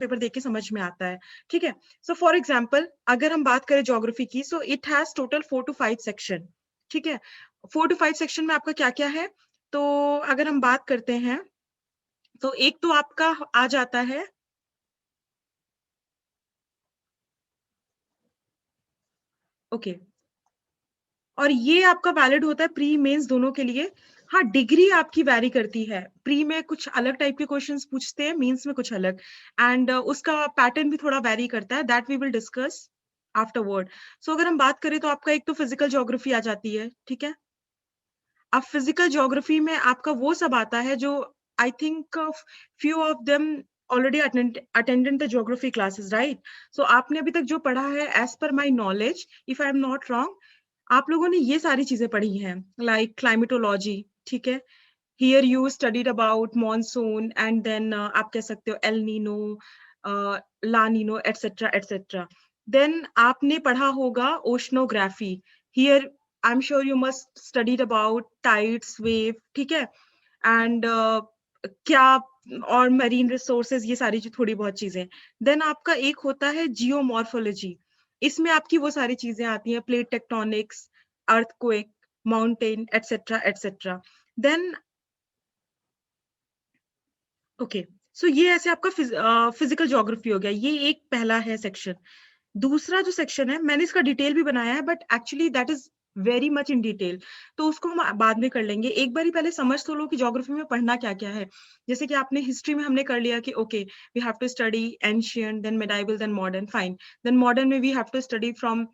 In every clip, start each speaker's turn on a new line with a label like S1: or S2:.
S1: Paper देख के समझ में आता है, ठीक है। सो फॉर एग्जाम्पल अगर हम बात करें ज्योग्राफी की, so it has total 4 to 5 section, ठीक है। 4 to 5 सेक्शन में आपका क्या क्या है, तो अगर हम बात करते हैं तो एक तो आपका आ जाता है, ओके, और ये आपका वैलिड होता है प्री मेंस दोनों के लिए। हाँ, डिग्री आपकी वैरी करती है, प्री में कुछ अलग टाइप के क्वेश्चंस पूछते हैं, मेंस में कुछ अलग, एंड उसका पैटर्न भी थोड़ा वैरी करता है, that we will discuss afterward. So अगर हम बात करें तो आपका एक तो फिजिकल ज्योग्राफी आ जाती है, ठीक है। अब फिजिकल ज्योग्राफी में आपका वो सब आता है जो I think few of them already attended the geography classes, right. So आपने अभी तक जो पढ़ा है, as per my knowledge, if I am not wrong, आप लोगों ने ये सारी चीजें पढ़ी हैं, लाइक क्लाइमेटोलॉजी, ठीक है। Here you studied about monsoon and then आप कह सकते हो El Nino, La Nina, etcetera etcetera. Then आपने पढ़ा होगा oceanography, here I am sure you must studied about tides, wave, ठीक है, एंड क्या और मरीन रिसोर्सेज, ये सारी जो थोड़ी बहुत चीजें। देन आपका एक होता है जियोमॉर्फोलॉजी, इसमें आपकी वो सारी चीजें आती हैं, plate tectonics, earthquake, mountain, etcetera etcetera. Then okay, so ये ऐसे आपका फिजिकल ज्योग्राफी हो गया, ये एक पहला है सेक्शन। दूसरा जो सेक्शन है, मैंने इसका डिटेल भी बनाया है, but actually that is very much in detail, तो उसको हम बाद में कर लेंगे। एक बार ही पहले समझ तो लो कि ज्योग्राफी में पढ़ना क्या क्या है। जैसे कि आपने हिस्ट्री में हमने कर लिया कि okay, we have to study ancient, then medieval, then modern, fine. Then modern में we have to study from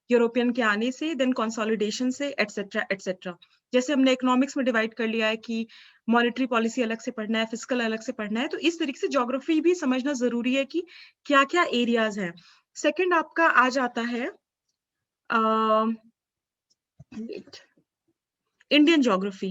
S1: European के आने से, देन कंसोलिडेशन से, एटसेट्रा एटसेट्रा। जैसे हमने इकोनॉमिक्स में डिवाइड कर लिया है कि मॉनेटरी पॉलिसी अलग से पढ़ना है, फिजिकल अलग से पढ़ना है, तो इस तरीके से ज्योग्राफी भी समझना जरूरी है कि क्या क्या एरियाज हैं। सेकंड आपका आ जाता है इंडियन ज्योग्राफी।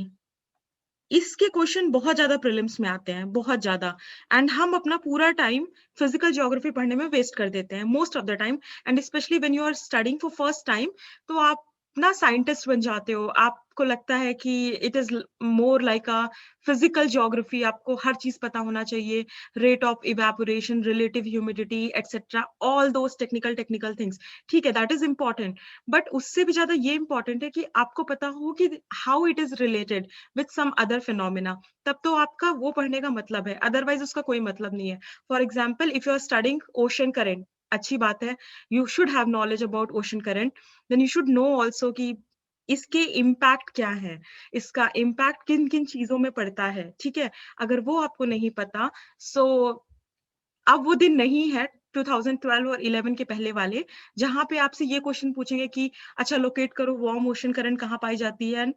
S1: इसके क्वेश्चन बहुत ज्यादा प्रीलिम्स में आते हैं, बहुत ज्यादा, एंड हम अपना पूरा टाइम फिजिकल ज्योग्राफी पढ़ने में वेस्ट कर देते हैं most of the time, and specially when you are studying for first time, तो आप ना साइंटिस्ट बन जाते हो, आपको लगता है कि it is more like a physical geography, आपको हर चीज पता होना चाहिए, rate of evaporation, relative humidity, etcetera, all those technical technical things, ठीक है, दैट इज इंपॉर्टेंट। बट उससे भी ज्यादा ये इंपॉर्टेंट है कि आपको पता हो कि how it is related with some other phenomena, तब तो आपका वो पढ़ने का मतलब है, अदरवाइज उसका कोई मतलब नहीं है। For example if you are studying ocean current, अच्छी बात है, you should have knowledge about ocean current, then you should know also कि इसके इम्पैक्ट क्या है, इसका इम्पैक्ट किन किन चीजों में पड़ता है, ठीक है। अगर वो आपको नहीं पता, सो अब वो दिन नहीं है 2012 और 11 के पहले वाले, जहां पे आपसे ये क्वेश्चन पूछेंगे कि अच्छा लोकेट करो वार्म ओशन करंट कहाँ पाई जाती है एंड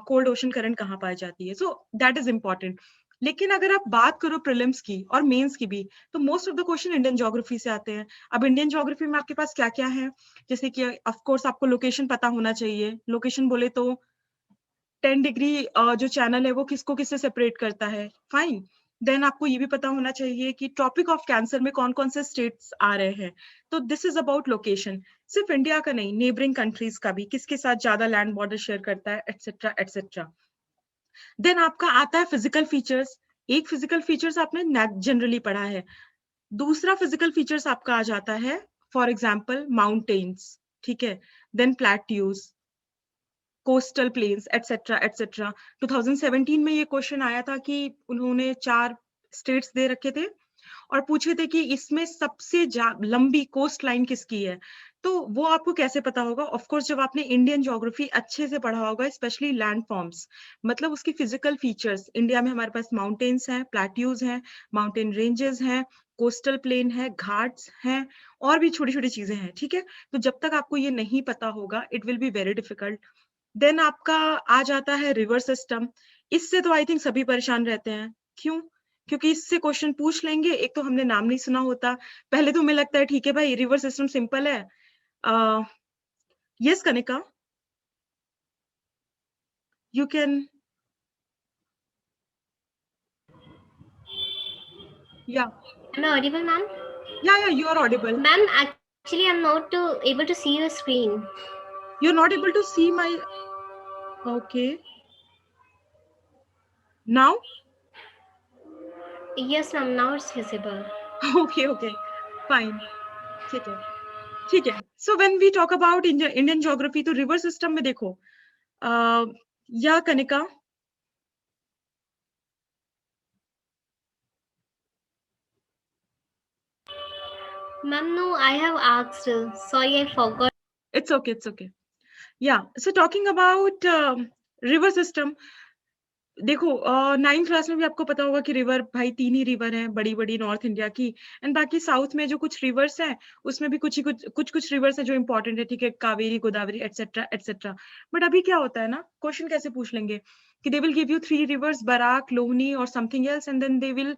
S1: कोल्ड ओशन करंट कहाँ पाई जाती है, सो दैट इज इंपॉर्टेंट। लेकिन अगर आप बात करो प्रीलिम्स की और मेंस की भी, तो most of the question Indian geography से आते हैं। अब इंडियन ज्योग्राफी में आपके पास क्या क्या है, जैसे कि ऑफ कोर्स आपको लोकेशन पता होना चाहिए, लोकेशन बोले तो 10 डिग्री जो चैनल है वो किसको किससे सेपरेट करता है, फाइन। देन आपको ये भी पता होना चाहिए कि ट्रॉपिक ऑफ कैंसर में कौन कौन से स्टेट्स आ रहे हैं, तो दिस इज अबाउट लोकेशन। सिर्फ इंडिया का नहीं, नेबरिंग कंट्रीज का भी, किसके साथ ज्यादा लैंड बॉर्डर शेयर करता है, एटसेट्रा एटसेट्रा। देन आपका आता है फिजिकल फीचर्स। एक फिजिकल फीचर्स आपने जनरली पढ़ा है, दूसरा फिजिकल फीचर्स आपका आ जाता है फॉर एग्जाम्पल माउंटेन्स, ठीक है, then plateaus, coastal plains, etcetera etcetera. 2017 में ये क्वेश्चन आया था कि उन्होंने 4 स्टेट्स दे रखे थे और पूछे थे कि इसमें सबसे लंबी कोस्ट लाइन किसकी है, तो वो आपको कैसे पता होगा, ऑफ कोर्स जब आपने इंडियन ज्योग्राफी अच्छे से पढ़ा होगा, स्पेशली लैंड फॉर्म्स, मतलब उसकी फिजिकल फीचर्स। इंडिया में हमारे पास माउंटेन्स हैं, प्लेट्यूज हैं, माउंटेन रेंजेस हैं, कोस्टल प्लेन है, घाट्स हैं, और भी छोटी छोटी चीजें हैं, ठीक है। तो जब तक आपको ये नहीं पता होगा, it will be very difficult. देन आपका आ जाता है रिवर सिस्टम। इससे तो आई थिंक सभी परेशान रहते हैं, क्यों? क्योंकि इससे क्वेश्चन पूछ लेंगे, एक तो हमने नाम नहीं सुना होता, पहले तो हमें लगता है ठीक है भाई रिवर सिस्टम सिंपल है। Yes Kanika, you can, yeah
S2: Am I audible, ma'am?
S1: Yeah you are audible.
S2: Ma'am, actually, I'm not able to see your screen.
S1: You are not able to see my, okay, now
S2: Yes, ma'am. Now it's visible.
S1: Okay okay fine, ठीक है ठीक है। So when we talk about Indian geography, तो river system में देखो, yeah Kanika,
S2: Ma'am, no, I have asked. Sorry, I forgot.
S1: It's okay it's okay. या so talking about river system, देखो 9th class में भी आपको पता होगा कि रिवर, भाई 3 ही रिवर हैं बड़ी-बड़ी नॉर्थ इंडिया की, एंड बाकी साउथ में जो कुछ रिवर्स हैं, उसमें भी कुछ रिवर्स हैं जो इम्पोर्टेंट है, ठीक है? Kaveri, Godavari etcetera, etcetera. But अभी क्या होता है ना, क्वेश्चन कैसे पूछ लेंगे कि they will give you 3 rivers, Barak, लोहनी और something else, and then they will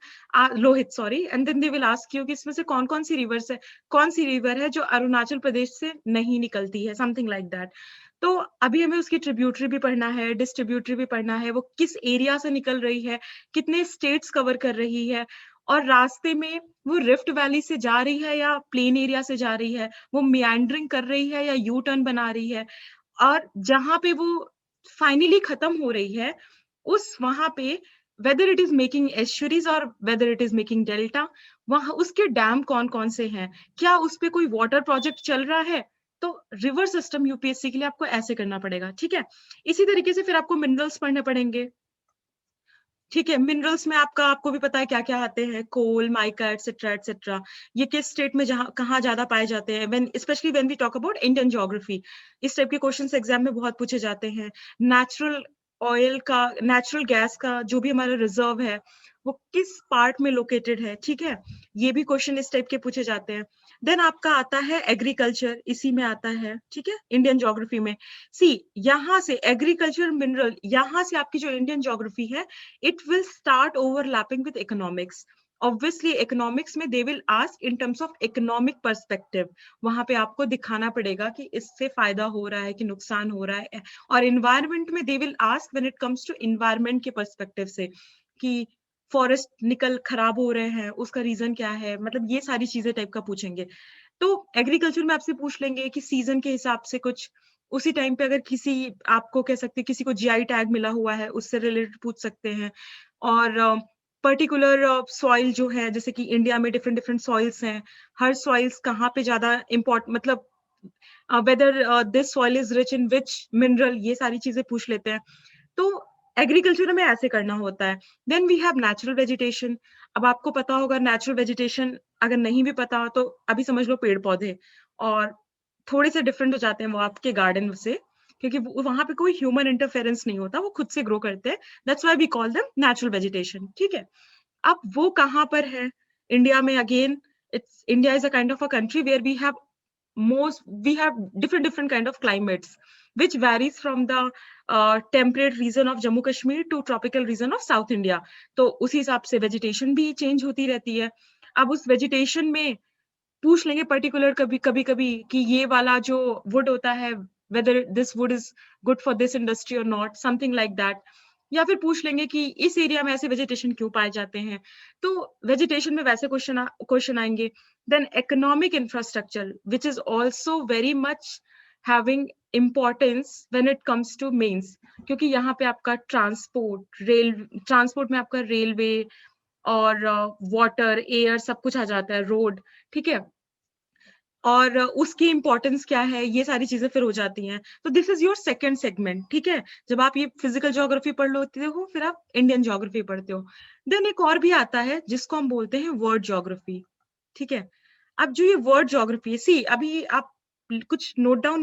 S1: Lohit, sorry, and then they will ask you कि इसमें से कौन-कौन सी रिवर्स है, कौन-सी रिवर है जो अरुणाचल प्रदेश से नहीं निकलती है, समथिंग लाइक दैट। तो अभी हमें उसकी ट्रिब्यूटरी भी पढ़ना है, डिस्ट्रीब्यूटरी भी पढ़ना है, वो किस एरिया से निकल रही है, कितने स्टेट्स कवर कर रही है, और रास्ते में वो रिफ्ट वैली से जा रही है या प्लेन एरिया से जा रही है, वो मियांडरिंग कर रही है या यू टर्न बना रही है, और जहाँ पे वो फाइनली खत्म हो रही है, उस वहां पे whether it is making estuaries और whether it is making delta, वहां उसके डैम कौन कौन से हैं, क्या उस पे कोई वाटर प्रोजेक्ट चल रहा है। तो रिवर सिस्टम यूपीएससी के लिए आपको ऐसे करना पड़ेगा, ठीक है? इसी तरीके से फिर आपको मिनरल्स पढ़ने पड़ेंगे, ठीक है? मिनरल्स में आपको भी पता है क्या-क्या आते हैं, कोल, माइका एटसेट्रा एटसेट्रा। ये किस स्टेट में जहाँ कहाँ ज़्यादा पाए जाते हैं, specially when we talk about Indian geography. इस टाइप के क्वेश्चंस एग्जाम में बहुत पूछे जाते हैं। नेचुरल ऑयल का, नेचुरल गैस का जो भी हमारा रिजर्व है, वो किस पार्ट में लोकेटेड है, ठीक है? ये भी क्वेश्चन इस टाइप के पूछे जाते हैं। देन आपका आता है एग्रीकल्चर, इसी में आता है, ठीक है? इंडियन ज्योग्राफी में। सी, यहाँ से एग्रीकल्चर, मिनरल, यहाँ से आपकी जो इंडियन ज्योग्राफी है, it will start overlapping with economics. Obviously, economics में they will ask in terms of economic perspective. वहां पे आपको दिखाना पड़ेगा कि इससे फायदा हो रहा है कि नुकसान हो रहा है, और environment में they will ask when it comes to environment के perspective से कि फॉरेस्ट निकल खराब हो रहे हैं, उसका रीजन क्या है, मतलब ये सारी चीजें टाइप का पूछेंगे। तो एग्रीकल्चर में आपसे पूछ लेंगे कि सीजन के हिसाब से कुछ, उसी टाइम पे अगर किसी, आपको कह सकते हैं किसी को जीआई टैग मिला हुआ है, उससे रिलेटेड पूछ सकते हैं। और पर्टिकुलर सॉइल जो है, जैसे कि इंडिया में डिफरेंट डिफरेंट सॉइल्स हैं, हर सॉइल्स कहाँ पे ज्यादा इम्पोर्ट, मतलब whether this soil is rich in which mineral, ये सारी चीजें पूछ लेते हैं। तो एग्रीकल्चर में ऐसे करना होता है। Then we have natural vegetation. अब आपको पता होगा नेचुरल वेजिटेशन, अगर नहीं भी पता तो अभी समझ लो पेड़ पौधे, और थोड़े से डिफरेंट हो जाते हैं वो आपके गार्डन से, क्योंकि वहां पे कोई ह्यूमन इंटरफेरेंस नहीं होता, वो खुद से ग्रो करते हैं। That's why we call them natural vegetation, ठीक है? अब वो कहाँ पर है इंडिया में? Again, it's India is a kind of a country where we have different kind of climates which varies from the temperate region of Jammu Kashmir to tropical region of South India. तो उसी हिसाब से vegetation भी change होती रहती है। अब उस vegetation में पूछ लेंगे पर्टिकुलर कभी कभी कभी कि ये वाला जो वुड होता है, whether this wood is good for this industry or not, something like that। या फिर पूछ लेंगे कि इस एरिया में ऐसे वेजिटेशन क्यों पाए जाते हैं। तो वेजिटेशन में वैसे क्वेश्चन आएंगे। Then economic infrastructure which is also very much having importance when it comes to mains, क्योंकि यहाँ पे आपका ट्रांसपोर्ट में आपका रेलवे और वाटर, एयर, सब कुछ आ जाता है, रोड, ठीक है? और उसकी इम्पोर्टेंस क्या है, ये सारी चीजें फिर हो जाती हैं। तो this is your second segment, ठीक है? जब आप ये फिजिकल ज्योग्राफी पढ़ लेते हो, फिर आप इंडियन ज्योग्राफी पढ़ते हो। देन एक और भी आता है जिसको हम बोलते हैं वर्ड ज्योग्राफी, ठीक है? अब जो ये वर्ड ज्योग्राफी है, सी, अभी आप कुछ नोट डाउन